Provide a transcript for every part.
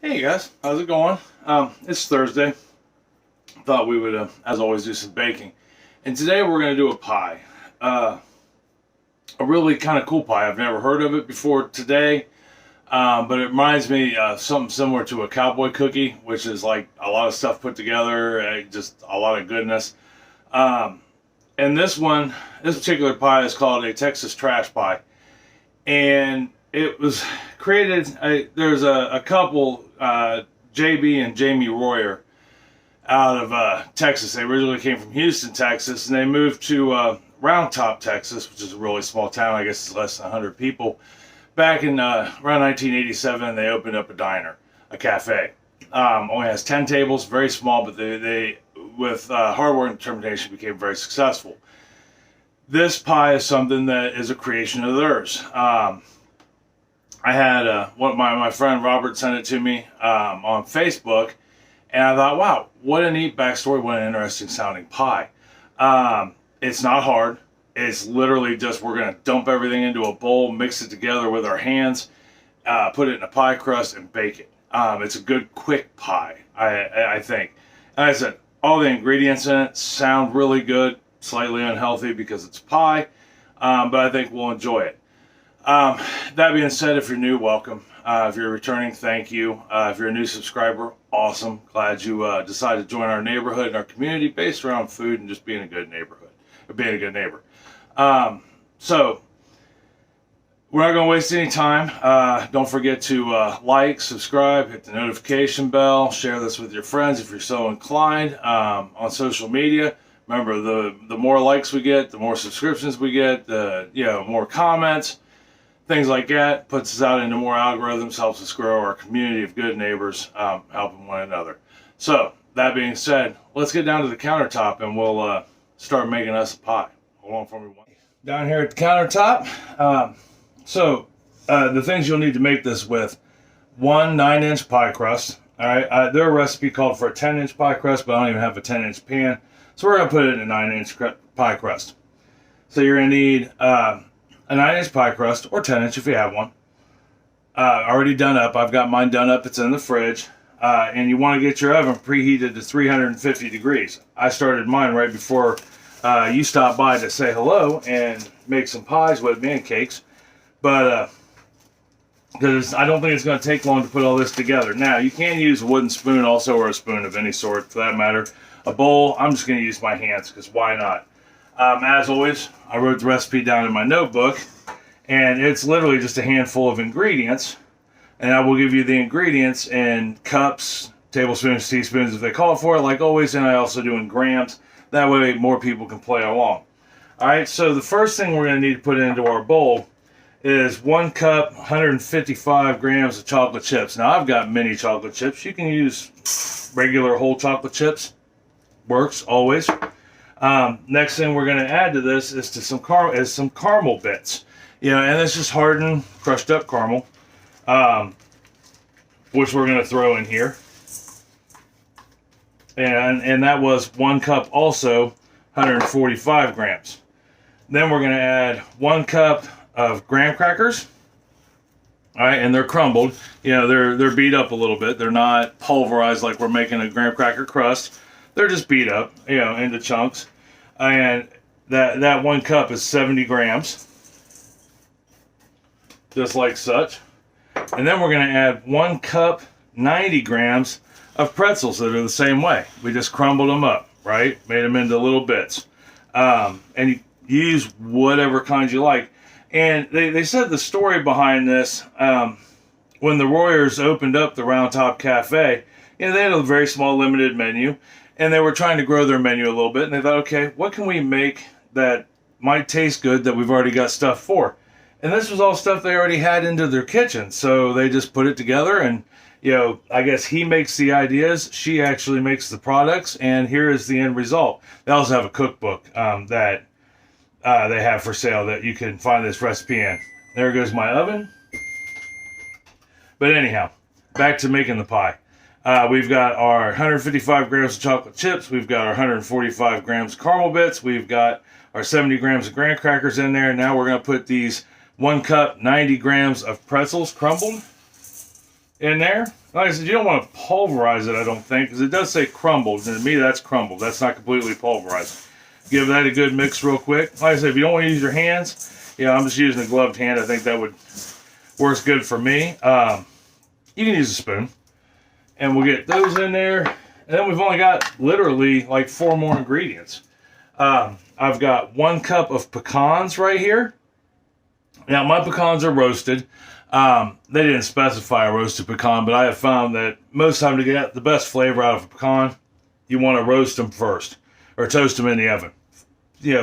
Hey guys, how's it going? It's Thursday. Thought we would, as always, do some baking. And today we're going to do a pie. Uh, a really kind of cool pie. I've never heard of it before today, but it reminds me of something similar to a cowboy cookie, which is like a lot of stuff put together, just a lot of goodness. Um, and this particular pie is called a Texas trash pie. And it was created, there's a couple, JB and Jamie Royer, out of Texas. They originally came from Houston, Texas, and they moved to Round Top, Texas, which is a really small town. I guess it's less than 100 people. Back in around 1987, they opened up a diner, a cafe. Only has 10 tables, very small, but they with hard work and determination, became very successful. This pie is something that is a creation of theirs. I had my friend Robert sent it to me on Facebook, and I thought, wow, what a neat backstory, what an interesting sounding pie. It's not hard. It's literally just we're going to dump everything into a bowl, mix it together with our hands, put it in a pie crust, and bake it. It's a good, quick pie, I think. And like I said, all the ingredients in it sound really good, slightly unhealthy because it's pie, but I think we'll enjoy it. That being said, if you're new, welcome. If you're returning, thank you. If you're a new subscriber, awesome. Glad you decided to join our neighborhood and our community based around food and just being a good neighborhood, or being a good neighbor. So, we're not going to waste any time. Don't forget to like, subscribe, hit the notification bell, share this with your friends if you're so inclined on social media. Remember, the more likes we get, the more subscriptions we get, the more comments. Things like that puts us out into more algorithms, helps us grow our community of good neighbors, helping one another. So, that being said, let's get down to the countertop and we'll start making us a pie. Hold on for me one. Down here at the countertop, the things you'll need to make this with: one 9-inch pie crust. All right, there's a recipe called for a 10-inch pie crust, but I don't even have a 10-inch pan, so we're gonna put it in a 9-inch pie crust. So you're gonna need a 9-inch pie crust, or 10-inch if you have one. Already done up. I've got mine done up. It's in the fridge. And you want to get your oven preheated to 350 degrees. I started mine right before you stopped by to say hello and make some pies with me and cakes. But because I don't think it's going to take long to put all this together. Now, you can use a wooden spoon also, or a spoon of any sort for that matter. A bowl, I'm just going to use my hands because why not? As always, I wrote the recipe down in my notebook, and it's literally just a handful of ingredients, and I will give you the ingredients in cups, tablespoons, teaspoons if they call for it, like always, and I also do in grams. That way more people can play along. Alright, so the first thing we're going to need to put into our bowl is 1 cup, 155 grams of chocolate chips. Now, I've got mini chocolate chips. You can use regular whole chocolate chips. Works, always. Next thing we're going to add to this is some caramel bits, and this is hardened, crushed up caramel, which we're going to throw in here, and that was 1 cup, also 145 grams. Then we're going to add 1 cup of graham crackers. All right, and they're crumbled. They're beat up a little bit. They're not pulverized like we're making a graham cracker crust. They're just beat up, into chunks. And that 1 cup is 70 grams. Just like such. And then we're going to add 1 cup, 90 grams of pretzels that are the same way. We just crumbled them up, right? Made them into little bits. And you use whatever kinds you like. And they said the story behind this, when the Royers opened up the Round Top Cafe, they had a very small, limited menu. And they were trying to grow their menu a little bit, and they thought, okay, what can we make that might taste good that we've already got stuff for? And this was all stuff they already had into their kitchen, so they just put it together, and, I guess he makes the ideas, she actually makes the products, and here is the end result. They also have a cookbook that they have for sale that you can find this recipe in. There goes my oven. But anyhow, back to making the pie. We've got our 155 grams of chocolate chips. We've got our 145 grams of caramel bits. We've got our 70 grams of graham crackers in there. Now we're going to put these 1 cup, 90 grams of pretzels crumbled. in there. Like I said, you don't want to pulverize it, I don't think, because it does say crumbled, and to me that's crumbled. That's not completely pulverized. Give that a good mix real quick. Like I said, if you don't want to use your hands, I'm just using a gloved hand. I think that would works good for me. You can use a spoon. And we'll get those in there. And then we've only got literally like 4 more ingredients. I've got 1 cup of pecans right here. Now my pecans are roasted. They didn't specify a roasted pecan, but I have found that most time to get the best flavor out of a pecan, you want to roast them first or toast them in the oven.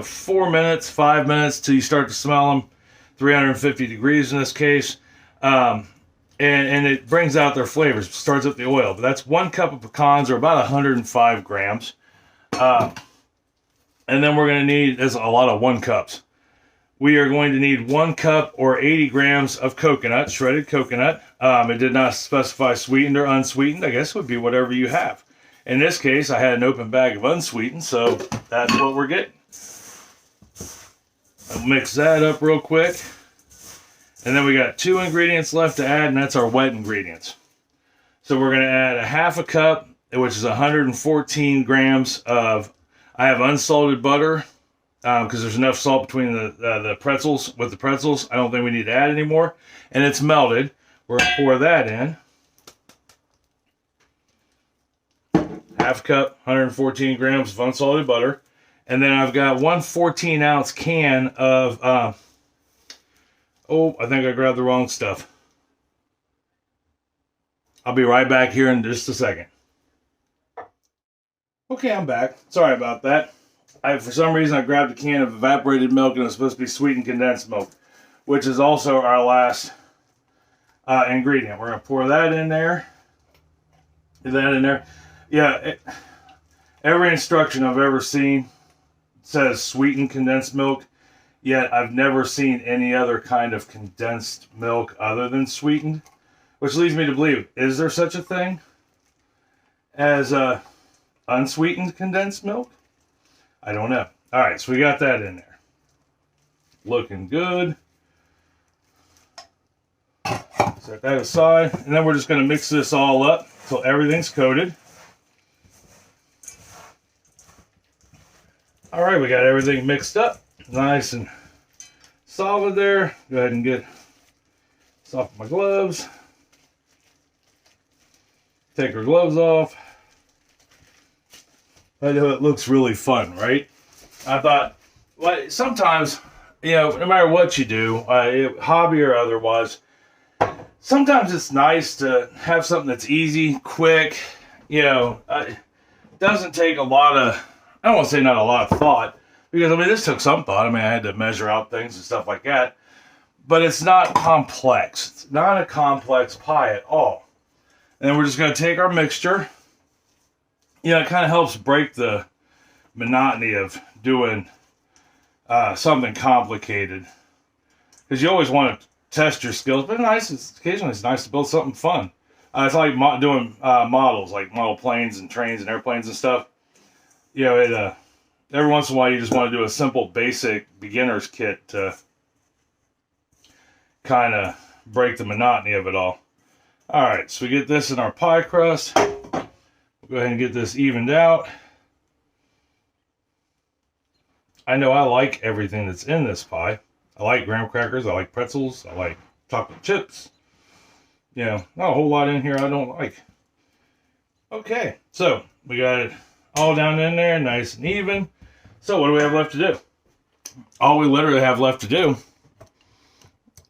4 minutes, 5 minutes till you start to smell them. 350 degrees in this case. And it brings out their flavors, starts up the oil. But that's 1 cup of pecans, or about 105 grams. And then we're going to need, that's a lot of 1 cups. We are going to need 1 cup or 80 grams of coconut, shredded coconut. It did not specify sweetened or unsweetened. I guess it would be whatever you have. In this case, I had an open bag of unsweetened, so that's what we're getting. I'll mix that up real quick. And then we got 2 ingredients left to add, and that's our wet ingredients. So we're going to add a half a cup, which is 114 grams of, I have unsalted butter, because there's enough salt between the pretzels. With the pretzels, I don't think we need to add any more. And it's melted. We're going to pour that in. Half cup, 114 grams of unsalted butter. And then I've got 1 14-ounce can of, oh, I think I grabbed the wrong stuff. I'll be right back here in just a second. Okay, I'm back. Sorry about that. For some reason, I grabbed a can of evaporated milk, and it's supposed to be sweetened condensed milk, which is also our last ingredient. We're going to pour that in there. Get that in there. Yeah, every instruction I've ever seen says sweetened condensed milk, yet I've never seen any other kind of condensed milk other than sweetened, which leads me to believe, is there such a thing as unsweetened condensed milk? I don't know. All right, so we got that in there. Looking good. Set that aside, and then we're just going to mix this all up until everything's coated. All right, we got everything mixed up, nice and solid there. Go ahead and get this off my gloves. Take our gloves off. I know it looks really fun, right? I thought, well, sometimes, no matter what you do, hobby or otherwise, sometimes it's nice to have something that's easy, quick, it doesn't take a lot of, I don't want to say not a lot of thought, because, this took some thought. I had to measure out things and stuff like that, but it's not complex. It's not a complex pie at all. And then we're just going to take our mixture. It kind of helps break the monotony of doing something complicated, because you always want to test your skills, but occasionally it's nice to build something fun. It's like doing models, like model planes and trains and airplanes and stuff. Every once in a while you just want to do a simple, basic beginner's kit to kind of break the monotony of it all. All right, so we get this in our pie crust. We'll go ahead and get this evened out. I know I like everything that's in this pie. I like graham crackers, I like pretzels, I like chocolate chips. Not a whole lot in here I don't like. Okay, so we got it all down in there, nice and even. So what do we have left to do? All we literally have left to do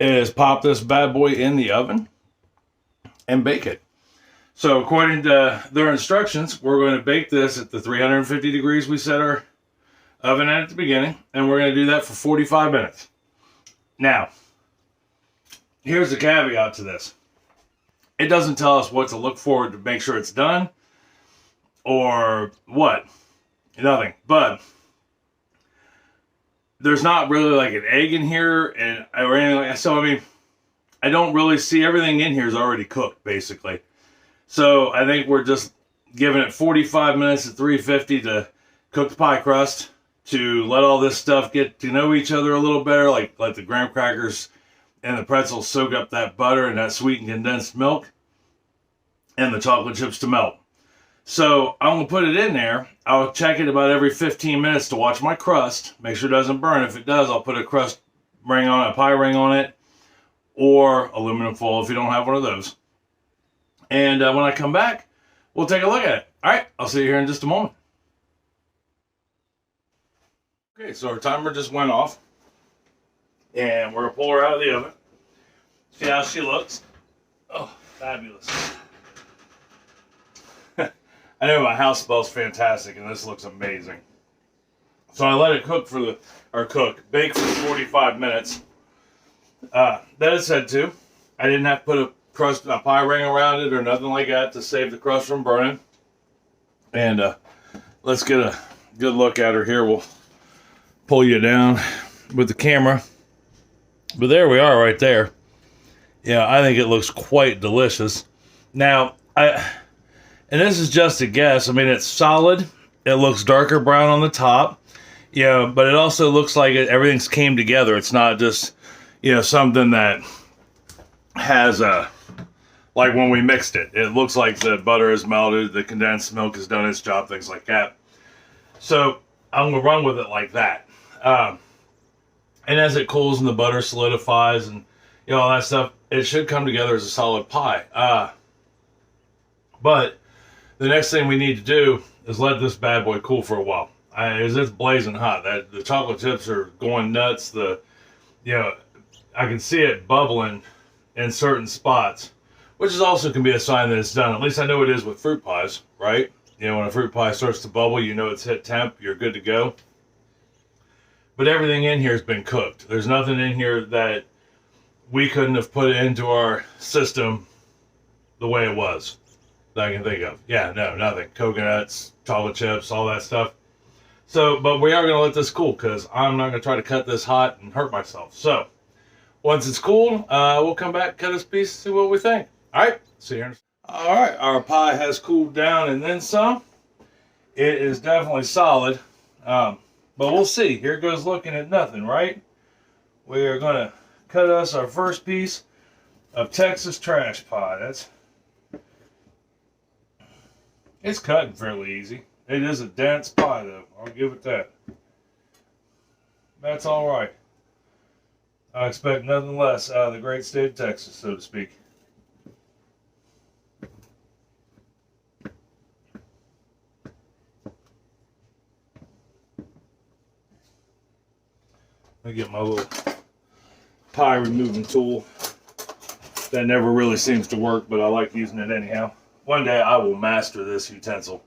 is pop this bad boy in the oven and bake it. So according to their instructions, we're going to bake this at the 350 degrees we set our oven at the beginning, and we're going to do that for 45 minutes. Now, here's the caveat to this. It doesn't tell us what to look for to make sure it's done, or what. Nothing. But there's not really like an egg in here, or anything like that. So, I don't really see, everything in here is already cooked, basically. So I think we're just giving it 45 minutes at 350 to cook the pie crust, to let all this stuff get to know each other a little better, like the graham crackers and the pretzels soak up that butter and that sweetened condensed milk. and the chocolate chips to melt. So I'm going to put it in there. I'll check it about every 15 minutes to watch my crust. Make sure it doesn't burn. If it does, I'll put a crust ring on it, a pie ring on it, or aluminum foil if you don't have one of those. And when I come back, we'll take a look at it. All right, I'll see you here in just a moment. Okay, so our timer just went off. And we're going to pull her out of the oven. See how she looks. Oh, fabulous. I know my house smells fantastic, and this looks amazing. So I let it cook bake for 45 minutes. That is said to. I didn't have to put a pie ring around it or nothing like that to save the crust from burning. And let's get a good look at her here. We'll pull you down with the camera. But there we are right there. Yeah, I think it looks quite delicious. Now, and this is just a guess. I mean, it's solid. It looks darker brown on the top. Yeah, but it also looks like everything's came together. It's not just, something that has like when we mixed it. It looks like the butter is melted, the condensed milk has done its job, things like that. So I'm going to run with it like that. And as it cools and the butter solidifies and, all that stuff, it should come together as a solid pie. But the next thing we need to do is let this bad boy cool for a while. It's blazing hot. The chocolate chips are going nuts. I can see it bubbling in certain spots, which is also can be a sign that it's done. At least I know it is with fruit pies, right? When a fruit pie starts to bubble, it's hit temp. You're good to go. But everything in here has been cooked. There's nothing in here that we couldn't have put into our system the way it was that I can think of. Yeah, no, nothing. Coconuts, chocolate chips, all that stuff. So, but we are going to let this cool because I'm not going to try to cut this hot and hurt myself. So, once it's cooled, we'll come back, cut this piece, see what we think. All right, see you. All right, our pie has cooled down and then some. It is definitely solid, but we'll see. Here goes looking at nothing, right? We are going to cut us our first piece of Texas trash pie. It's cutting fairly easy. It is a dense pie, though. I'll give it that. That's all right. I expect nothing less out of the great state of Texas, so to speak. Let me get my little pie removing tool. That never really seems to work, but I like using it anyhow. One day I will master this utensil.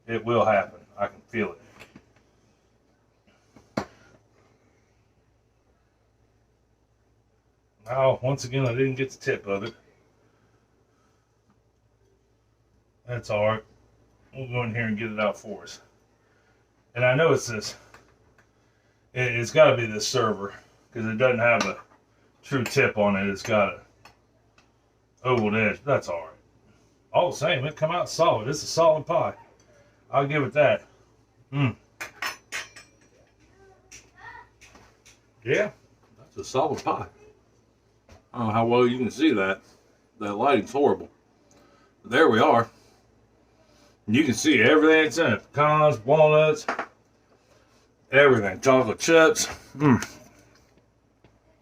It will happen. I can feel it. Oh, once again, I didn't get the tip of it. That's all right. We'll go in here and get it out for us. And I know it's this. It's got to be this server because it doesn't have a true tip on it. It's got a oval edge. That's all right. All the same, it come out solid. It's a solid pie. I'll give it that. Yeah, that's a solid pie. I don't know how well you can see that. That lighting's horrible. But there we are. You can see everything that's in it. Pecans, walnuts, everything. Chocolate chips,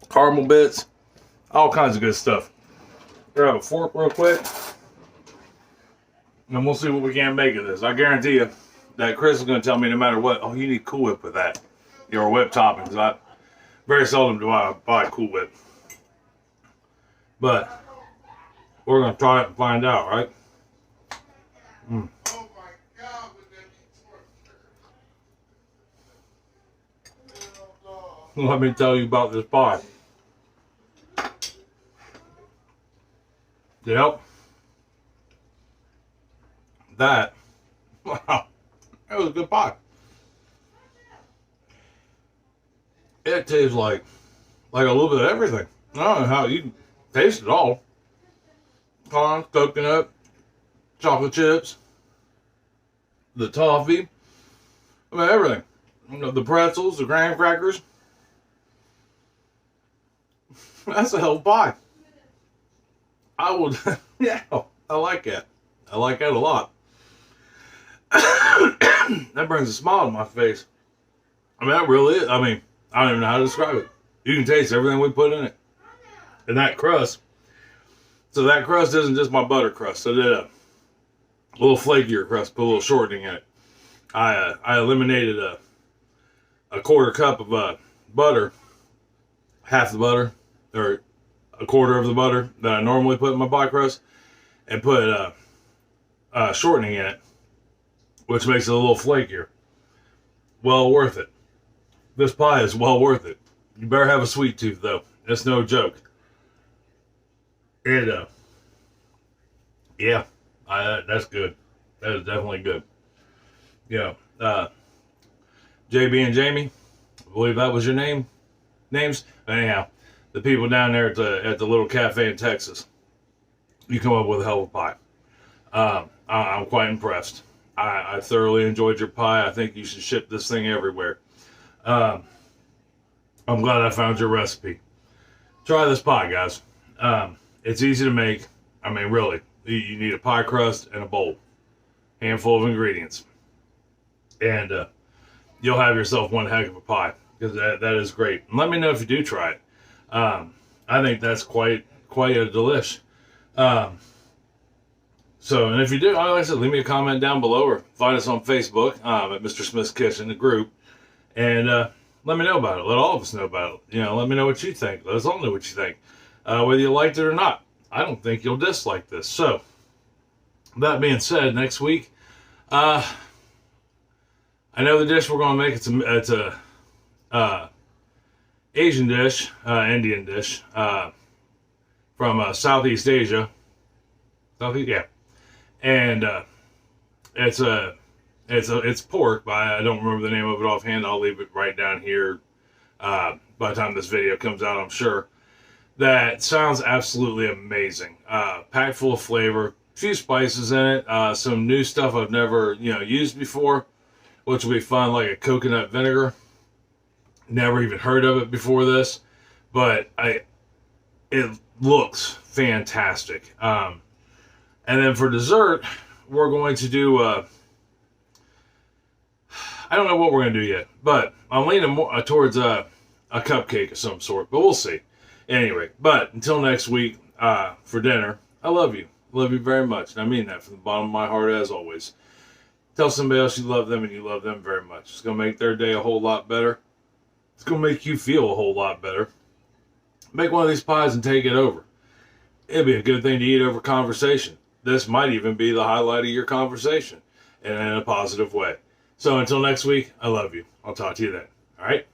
caramel bits, all kinds of good stuff. Grab a fork real quick. And we'll see what we can make of this. I guarantee you that Chris is going to tell me no matter what, oh, you need Cool Whip with that. Or whip toppings. I very seldom do I buy Cool Whip. But we're going to try it and find out, right? Let me tell you about this pie. Yep. That was a good pie. It tastes like a little bit of everything. I don't know how you can taste it all. Corn, coconut, chocolate chips, the toffee, I mean everything. The pretzels, the graham crackers. That's a hell of a pie. I would, yeah, I like that. I like that a lot. That brings a smile to my face. I mean, that really is. I mean, I don't even know how to describe it. You can taste everything we put in it. And that crust, so that crust isn't just my butter crust. I did a little flakier crust, put a little shortening in it. I eliminated a quarter cup of butter, half the butter, or a quarter of the butter that I normally put in my pie crust, and put shortening in it, which makes it a little flakier. Well worth it. This pie is well worth it. You better have a sweet tooth, though. It's no joke. And, yeah, that's good. That is definitely good. Yeah, JB and Jamie, I believe that was your names. Anyhow, the people down there at the little cafe in Texas, you come up with a hell of a pie. I'm quite impressed. I thoroughly enjoyed your pie. I think you should ship this thing everywhere. I'm glad I found your recipe. Try this pie, guys. It's easy to make. I mean, really, you need a pie crust and a bowl, handful of ingredients, and you'll have yourself one heck of a pie, because that is great. And let me know if you do try it. I think that's quite a delish. So, and if you do, like I said, leave me a comment down below, or find us on Facebook at Mr. Smith's Kitchen, the group, and let me know about it. Let all of us know about it. You know, let me know what you think. Let us all know what you think, whether you liked it or not. I don't think you'll dislike this. So, that being said, next week, I know the dish we're going to make. It's a Asian dish, Indian dish, from Southeast Asia. Southeast, yeah. And it's pork, but I don't remember the name of it offhand. I'll leave it right down here by the time this video comes out, I'm sure. That sounds absolutely amazing. Packed full of flavor, a few spices in it, some new stuff I've never used before, which will be fun, like a coconut vinegar. Never even heard of it before this, but it looks fantastic. And then for dessert, we're going to do, I don't know what we're going to do yet, but I'm leaning more towards a cupcake of some sort, but we'll see. Anyway, but until next week, for dinner, I love you. Love you very much. And I mean that from the bottom of my heart, as always. Tell somebody else you love them and you love them very much. It's going to make their day a whole lot better. It's going to make you feel a whole lot better. Make one of these pies and take it over. It'd be a good thing to eat over conversation. This might even be the highlight of your conversation, and in a positive way. So until next week, I love you. I'll talk to you then. All right?